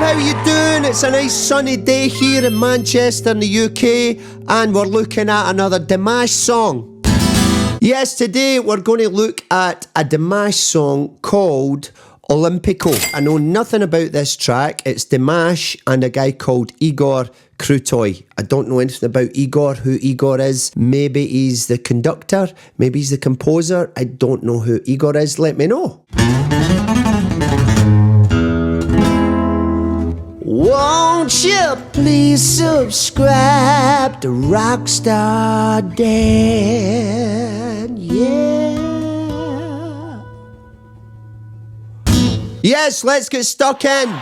how you doing? It's a nice sunny day here in Manchester in the UK, and we're looking at another Dimash song. Yes, today we're going to look at a Dimash song called Olympico. I know nothing about this track. It's Dimash and a guy called Igor Krutoy. I don't know anything about Igor, who Igor is. Maybe he's the conductor, maybe he's the composer. I don't know who Igor is. Let me know. Won't you please subscribe to Rockstar Dan? Yeah. Yes, let's get stuck in.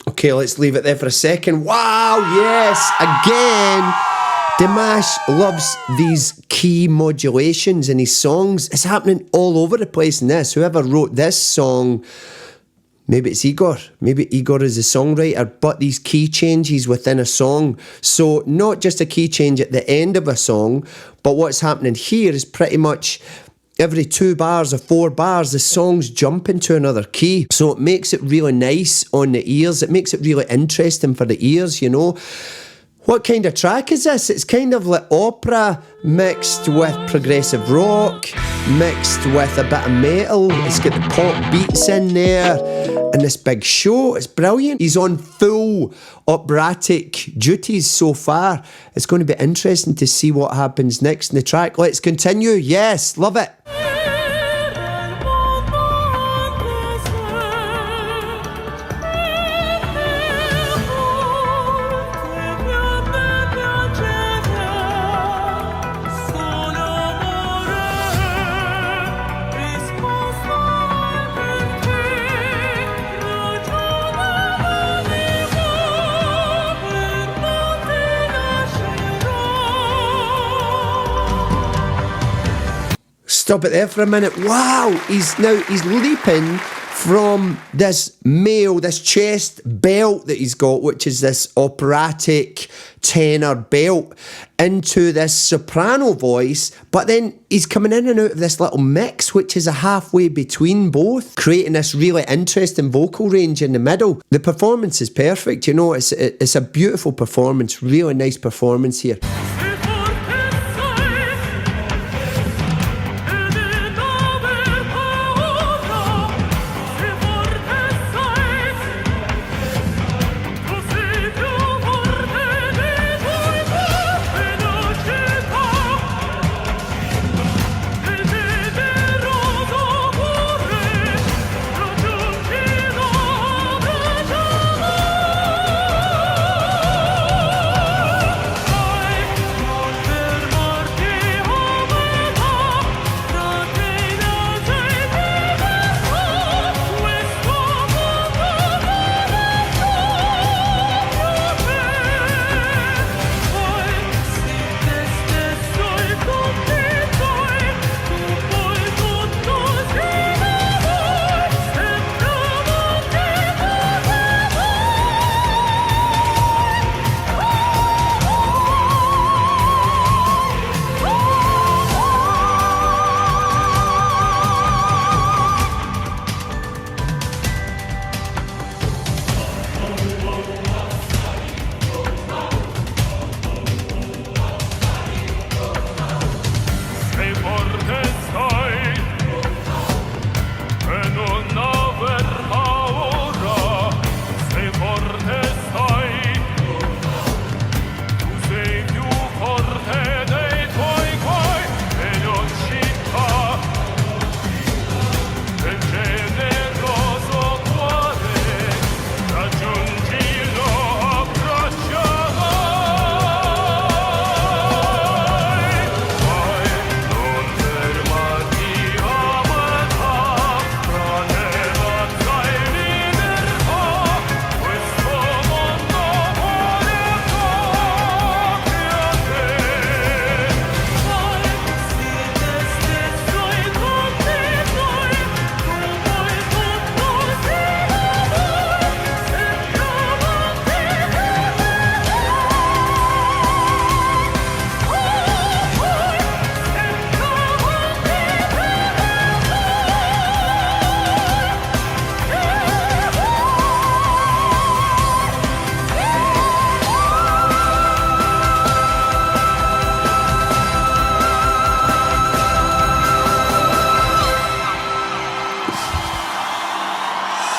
Okay, let's leave it there for a second. Wow, yes, again, Dimash loves these key modulations in his songs. It's happening all over the place in this. Whoever wrote this song, maybe it's Igor. Maybe Igor is a songwriter, but these key changes within a song. So not just a key change at the end of a song, but what's happening here is pretty much every 2 bars or 4 bars, the songs jump into another key. So it makes it really nice on the ears. It makes it really interesting for the ears, you know. What kind of track is this? It's kind of like opera mixed with progressive rock, mixed with a bit of metal. It's got the pop beats in there and this big show. It's brilliant. He's on full operatic duties so far. It's going to be interesting to see what happens next in the track. Let's continue. Yes, love it. Stop it there for a minute. Wow, he's leaping from this chest belt that he's got, which is this operatic tenor belt, into this soprano voice, but then he's coming in and out of this little mix, which is a halfway between both, creating this really interesting vocal range in the middle. The performance is perfect, you know, it's a beautiful performance, really nice performance here.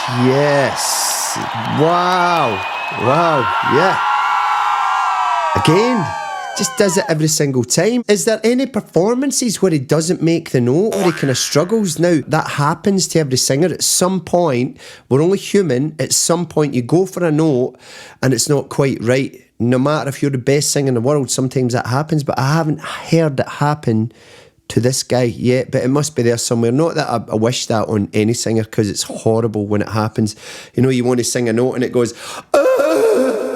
Yes. Wow. Wow. Yeah. Again, just does it every single time. Is there any performances where he doesn't make the note or he kind of struggles? Now, that happens to every singer at some point. We're only human. At some point, you go for a note and it's not quite right. No matter if you're the best singer in the world, sometimes that happens, but I haven't heard it happen to this guy yet, but it must be there somewhere. Not that I wish that on any singer, because it's horrible when it happens. You know, you want to sing a note and it goes,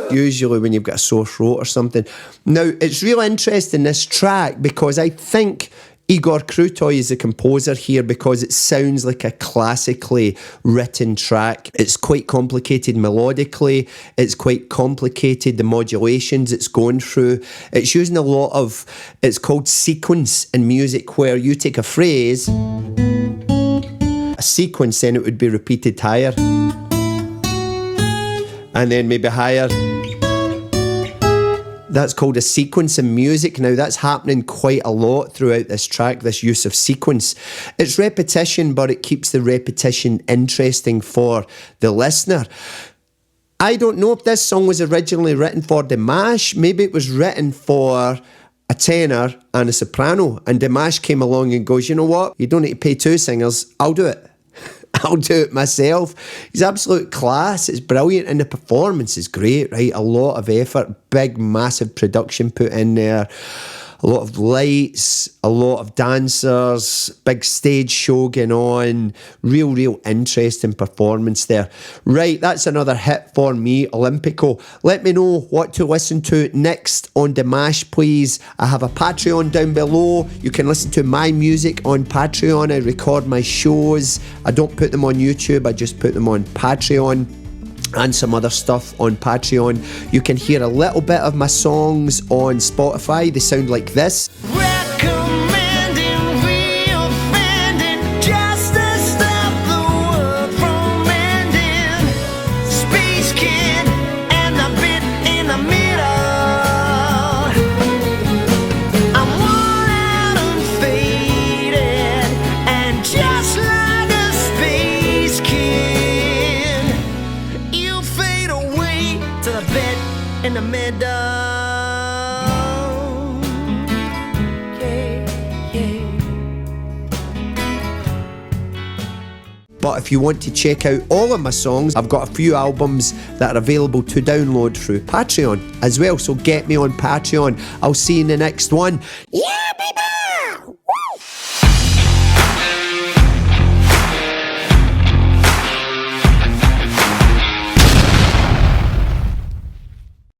usually when you've got a sore throat or something. Now, it's real interesting, this track, because I think Igor Krutoy is the composer here, because it sounds like a classically written track. It's quite complicated melodically. It's quite complicated, the modulations it's going through. It's using a lot of, it's called sequence in music, where you take a phrase, a sequence, then it would be repeated higher, and then maybe higher. That's called a sequence in music. Now, that's happening quite a lot throughout this track, this use of sequence. It's repetition, but it keeps the repetition interesting for the listener. I don't know if this song was originally written for Dimash. Maybe it was written for a tenor and a soprano, and Dimash came along and goes, you know what? You don't need to pay two singers. I'll do it. I'll do it myself. He's absolute class. It's brilliant, and the performance is great, right? A lot of effort, big, massive production put in there. A lot of lights, a lot of dancers, big stage show going on. Real interesting performance there. Right, that's another hit for me, Olympico. Let me know what to listen to next on Dimash, please. I have a Patreon down below. You can listen to my music on Patreon. I record my shows. I don't put them on YouTube. I just put them on Patreon, and some other stuff on Patreon. You can hear a little bit of my songs on Spotify. They sound like this. Recommending, reoffending, just to stop the world from ending. Space Kid and the bit in the middle. I'm worn out and faded, and just like a space kid, to the bit in the middle. Yeah. But if you want to check out all of my songs, I've got a few albums that are available to download through Patreon as well. So get me on Patreon. I'll see you in the next one. Yeah, baby!